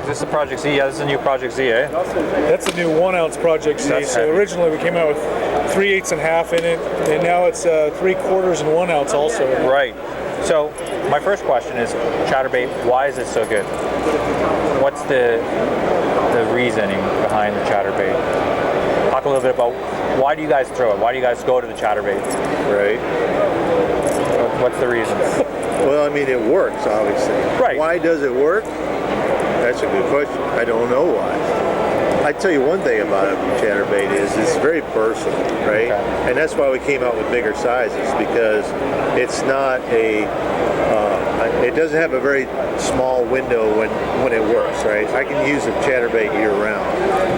Is this the Project Z? Yeah, this is a new Project Z, eh? That's a new 1 ounce Project Z. That's so heavy. originally we came out with 3/8 and a half in it, and now it's 3/4 and 1 ounce also. Right. So my first question is, chatterbait, why is it so good? What's the reasoning behind the chatterbait? Talk a little bit about why do you guys throw it? Why do you guys go to the chatterbait? Right. What's the reason? Well, I mean, it works, obviously. Right. Why does it work? That's a good question. I don't know why. I tell you one thing about a chatterbait is it's very versatile, right? Okay. And that's why we came out with bigger sizes, because it's not it doesn't have a very small window when it works, right? I can use a chatterbait year round.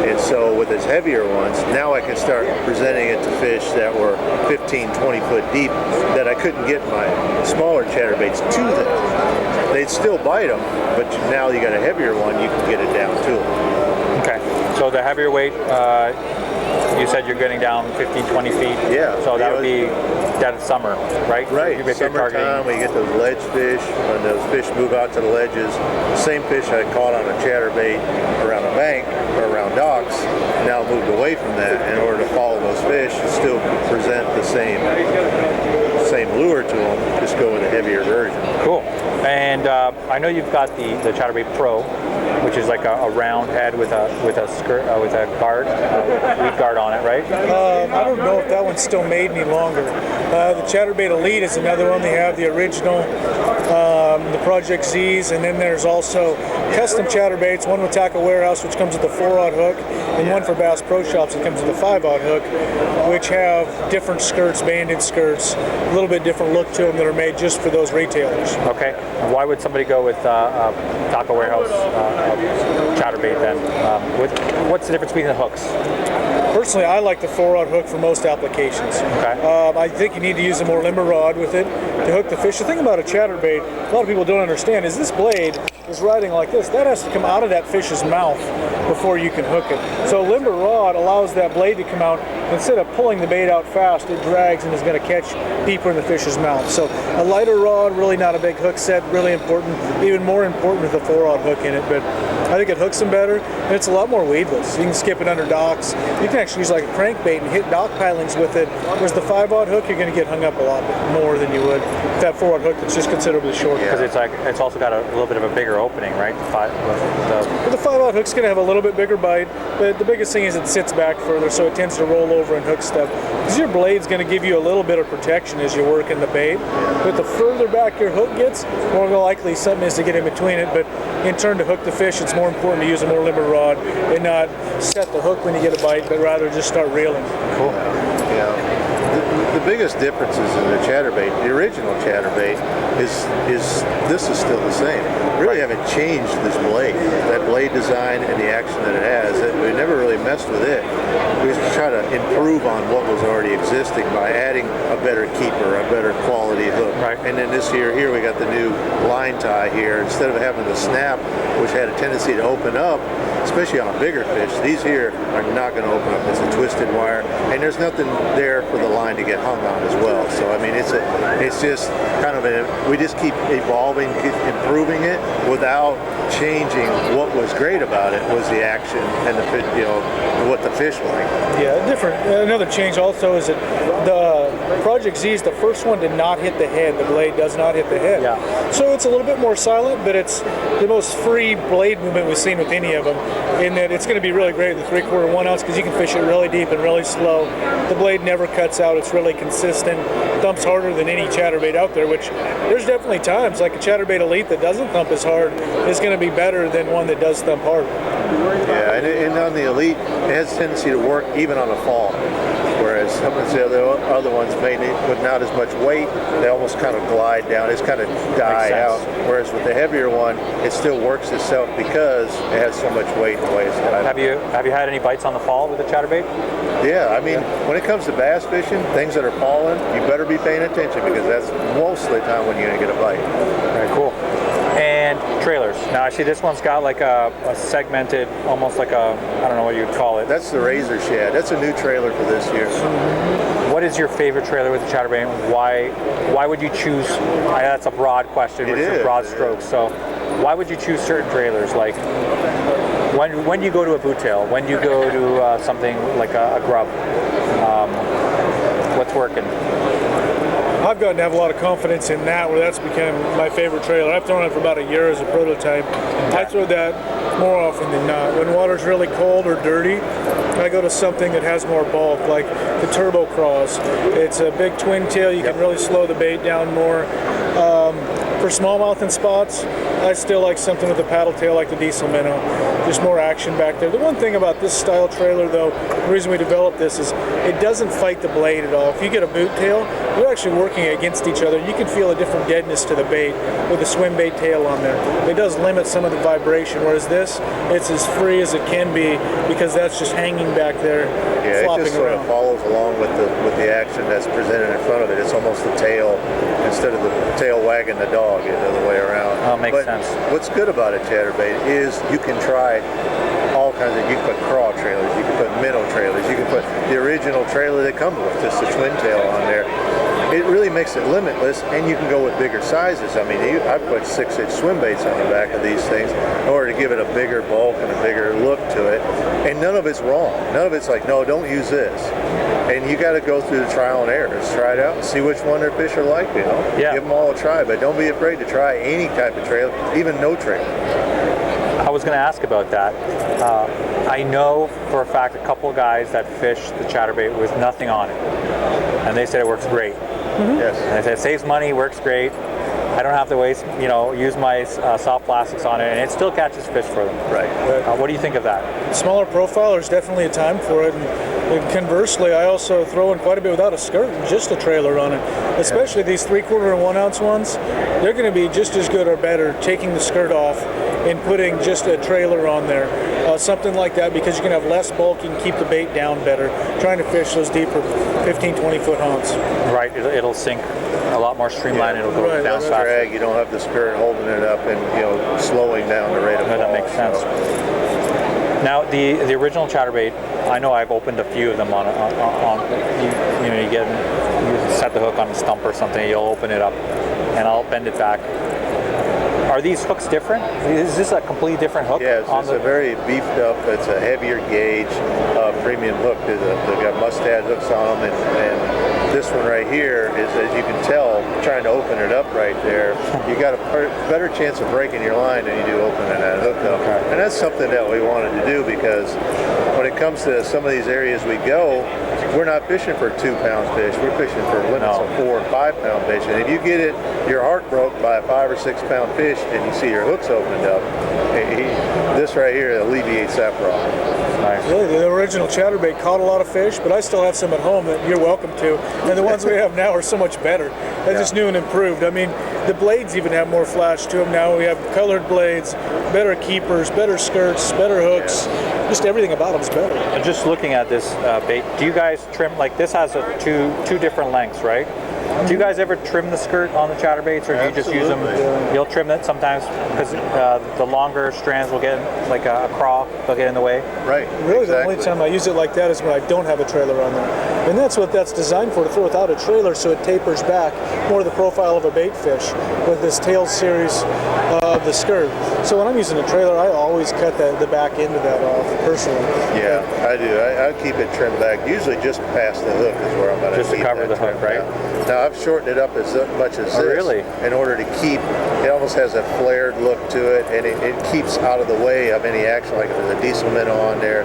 And so with its heavier ones, now I can start presenting it to fish that were 15, 20 foot deep that I couldn't get my smaller chatterbaits to them. They'd still bite them, but now you got a heavier one, you can get it down to them. Okay. So the heavier weight, you said you're getting down 15, 20 feet. Yeah. So that would be dead of summer, right? Right. If you're Summertime, we get those ledge fish. When those fish move out to the ledges, same fish I caught on a chatterbait around a bank or around docks, now moved away from that in order to follow those fish and still present the same lure to them, just go with a heavier version. Cool. And I know you've got the Chatterbait Pro, which is like a round head with a skirt with a guard, weed guard on it, right? I don't know if that one's still made any longer. The Chatterbait Elite is another one. They have the original, the Project Z's, and then there's also custom chatterbaits, one with Tackle Warehouse, which comes with a 4-aught hook, and one for Bass Pro Shops that comes with a 5-aught hook, which have different skirts, banded skirts, a little bit different look to them that are made just for those retailers. Okay. Why would somebody go with Tackle Warehouse chatterbait then? What's the difference between the hooks? Personally, I like the 4-aught hook for most applications. Okay. I think you need to use a more limber rod with it to hook the fish. The thing about a chatterbait, a lot of people don't understand, is this blade is riding like this. That has to come out of that fish's mouth before you can hook it. So a limber rod allows that blade to come out. Instead of pulling the bait out fast, it drags and is going to catch deeper in the fish's mouth. So a lighter rod, really not a big hook set, really important. Even more important with a 4-aught hook in it. But I think it hooks them better, and it's a lot more weedless. You can skip it under docks. You can actually use like a crankbait and hit dock pilings with it. Whereas the 5-aught hook, you're going to get hung up a lot more than you would with that 4-aught hook that's just considerably shorter. Because it's also got a little bit of a bigger opening, right? The 5-aught hook's going to have a little bit bigger bite, but the biggest thing is it sits back further, so it tends to roll over and hook stuff. Because your blade's going to give you a little bit of protection as you're working the bait, but the further back your hook gets, more likely something is to get in between it. But in turn to hook the fish, it's more important to use a more limber rod and not set the hook when you get a bite, but rather just start reeling. Cool. Yeah. The biggest differences in the chatterbait, the original chatterbait, is this is still the same. We really haven't changed this blade. That blade design and the action that it has, we never really messed with it. We just try to improve on what was already existing by adding a better keeper, a better quality hook. Right. And then this year here we got the new line tie here. Instead of having the snap, which had a tendency to open up, especially on a bigger fish, these here are not going to open up. It's a twisted wire, and there's nothing there for the line to get hung on as well. So I mean, it's just kind of we just keep evolving, keep improving it without changing. What was great about it was the action and what the fish like. Yeah, different. Another change also is that the Project Z's, the first one did not hit the head. The blade does not hit the head. Yeah. So it's a little bit more silent, but it's the most free blade movement we've seen with any of them. In that it's going to be really great with the 3/4 1 ounce because you can fish it really deep and really slow. The blade never cuts out. It's really consistent. Thumps harder than any chatterbait out there, which there's definitely times like a Chatterbait Elite that doesn't thump as hard is going to be better than one that does thump hard. Yeah, and on the Elite, it has a tendency to work even on a fall. Whereas some of the other ones with not as much weight, they almost kind of glide down. It's kind of die out. Whereas with the heavier one, it still works itself because it has so much weight in the way it's gliding. Have you had any bites on the fall with the chatterbait? Yeah, I mean, when it comes to bass fishing, things that are falling, you better be paying attention because that's most of the time when you're going to get a bite. Very cool. And trailers. Now I see this one's got like a segmented, almost like I don't know what you'd call it. That's the Razor Shad. That's a new trailer for this year. What is your favorite trailer with the chatterbait? Why would you choose? That's a broad question. It's a broad stroke. So why would you choose certain trailers? Like When do you go to a boot tail? When do you go to something like a grub? What's working? I've gotten to have a lot of confidence in that, where that's become my favorite trailer. I've thrown it for about a year as a prototype. I throw that more often than not. When water's really cold or dirty, I go to something that has more bulk, like the Turbo Cross. It's a big twin tail. You can really slow the bait down more. For smallmouth and spots, I still like something with a paddle tail like the Diesel Minnow. Just more action back there. The one thing about this style trailer, though, the reason we developed this is it doesn't fight the blade at all. If you get a boot tail, you're actually working against each other. You can feel a different deadness to the bait with a swim bait tail on there. It does limit some of the vibration, whereas this, it's as free as it can be because that's just hanging back there, flopping it just sort around. of follows along with the action that's presented in front of it. It's almost the tail instead of the tail wagging the dog, the other way around. Oh, makes sense. What's good about a chatterbait is you can try all kinds of, you can put craw trailers, you can put minnow trailers, you can put the original trailer that comes with just the twin tail on there. It really makes it limitless, and you can go with bigger sizes. I mean, I put 6-inch swim baits on the back of these things in order to give it a bigger bulk and a bigger look to it, and none of it's wrong. None of it's like, no, don't use this. And you got to go through the trial and errors, try it out, and see which one their fish are like, you know? Yeah. Give them all a try, but don't be afraid to try any type of trailer, even no trailer. I was going to ask about that. I know for a fact a couple of guys that fish the chatterbait with nothing on it, and they said it works great. Yes. And they said it saves money, works great. I don't have to waste, use my soft plastics on it, and it still catches fish for them. Right. What do you think of that? Smaller profile, there's definitely a time for it. And conversely, I also throw in quite a bit without a skirt and just a trailer on it. Especially these 3/4 and 1 ounce ones, they're going to be just as good or better taking the skirt off and putting just a trailer on there. Something like that, because you can have less bulk, you can keep the bait down better, trying to fish those deeper 15, 20 foot haunts. Right, it'll sink a lot more streamlined, it'll go down Less faster. drag, you don't have the spirit holding it up and slowing down the rate of No, fall. that makes sense. Now, the original chatterbait, I know I've opened a few of them on you set the hook on a stump or something, you'll open it up, and I'll bend it back. Are these hooks different? Is this a completely different hook? Yes, it's a very beefed up, it's a heavier gauge premium hook. They've got mustad hooks on them, and this one right here is, as you can tell, trying to open it up right there, you got a better chance of breaking your line than you do opening that hook up. Okay. And that's something that we wanted to do, because when it comes to some of these areas we go, we're not fishing for 2-pound fish. We're fishing for limits of 4 and 5 pound fish. And if you get your heart broke by a 5 or 6 pound fish and you see your hooks opened up, this right here alleviates that problem. Nice. Really, the original chatterbait caught a lot of fish, but I still have some at home that you're welcome to. And the ones we have now are so much better. They're just new and improved. I mean, the blades even have more flash to them now. We have colored blades, better keepers, better skirts, better hooks. Just everything about them is better. And just looking at this bait, do you guys trim, like this has two different lengths, right? Do you guys ever trim the skirt on the chatterbaits, or do you just use them? You'll trim it sometimes because the longer strands will get like a craw, they'll get in the way. Right. Really, exactly. the only time I use it like that is when I don't have a trailer on there. And that's what that's designed for, to throw without a trailer, so it tapers back more the profile of a bait fish with this tail series of the skirt. So when I'm using a trailer, I always cut the back end of that off, personally. Yeah, I do. I keep it trimmed back, usually just past the hook is where I'm going to Just to keep cover that the hook, trimmed right? down. Now I've shortened it up as much as this, really? in order to keep, it almost has a flared look to it, and it keeps out of the way of any action, like if there's a Diesel Minnow on there,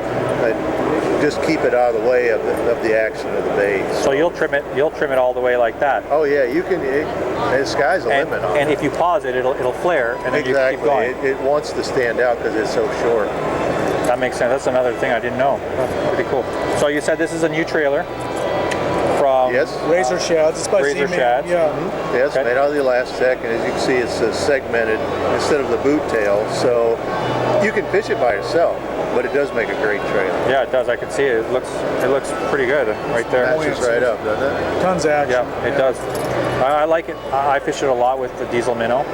just keep it out of the way of the action of the bait. So you'll trim it all the way like that. Oh yeah, you can, the sky's the limit on it. And if you pause it, it'll flare, and then you keep going. It wants to stand out because it's so short. That makes sense. That's another thing I didn't know. That's pretty cool. So you said this is a new trailer from Yes. Razor Shads. It's by Razor Z Man. Shads. Yeah. Yes, Okay. made out of the elastic, and as you can see, it's segmented instead of the boot tail, so you can fish it by yourself, but it does make a great trailer. Yeah, it does. I can see it. It looks pretty good right there. Matches right up, doesn't it? Tons of action. Yeah, it does. I like it. I fish it a lot with the Diesel Minnow.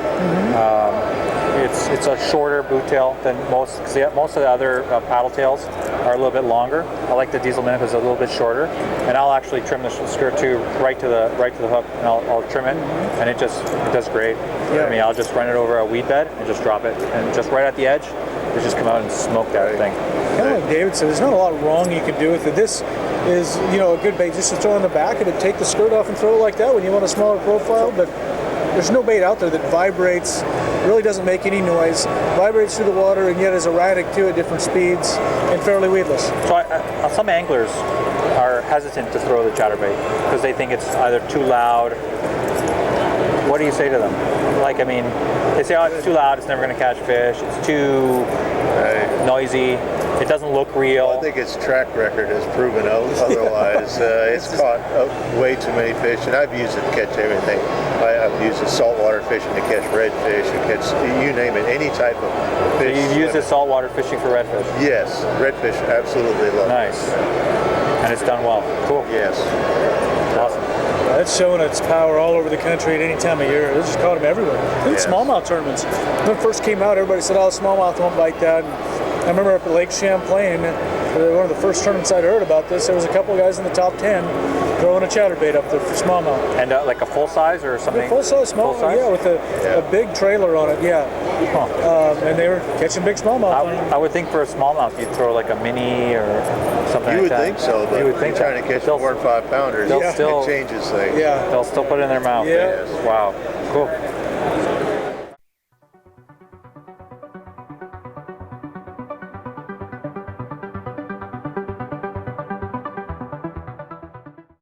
It's a shorter boot tail than most, because most of the other paddle tails are a little bit longer. I like the Diesel Minnow because it's a little bit shorter, and I'll actually trim the skirt too right to the hook, and I'll trim it, and it does great. Yeah. I mean, I'll just run it over a weed bed and just drop it, and just right at the edge, is just come out and smoke that thing. Kind of like David said, there's not a lot wrong you can do with it. This is, you know, a good bait just to throw on the back of it, take the skirt off and throw it like that when you want a smaller profile, but there's no bait out there that vibrates, really doesn't make any noise, vibrates through the water, and yet is erratic too at different speeds and fairly weedless. So some anglers are hesitant to throw the chatterbait because they think it's either too loud. What do you say to them? Like, I mean, they say, oh, it's too loud, it's never going to catch fish, it's too noisy, it doesn't look real. Well, I think its track record has proven otherwise. It's caught way too many fish, and I've used it to catch everything. I've used it saltwater fishing to catch redfish, and catch, you name it, any type of fish. So you've used it saltwater fishing for redfish? Yes, redfish, absolutely love it. Nice. And it's done well. Cool. Yes. Awesome. It's showing its power all over the country at any time of year. It's just caught them everywhere. Even smallmouth tournaments. When it first came out, everybody said, oh, smallmouth won't bite that. And I remember up at Lake Champlain, one of the first tournaments I'd heard about this, there was a couple of guys in the top 10 throwing a chatterbait up there for smallmouth. And like a full size or something? Full size smallmouth, yeah, with a big trailer on it, yeah. Huh. And they were catching big smallmouth. I would think for a smallmouth you'd throw like a mini or something You like would that. think so, but you would think trying to catch 4 or 5 pounders, they'll still- it changes things. Yeah. They'll still put it in their mouth. Yeah. Wow. Cool.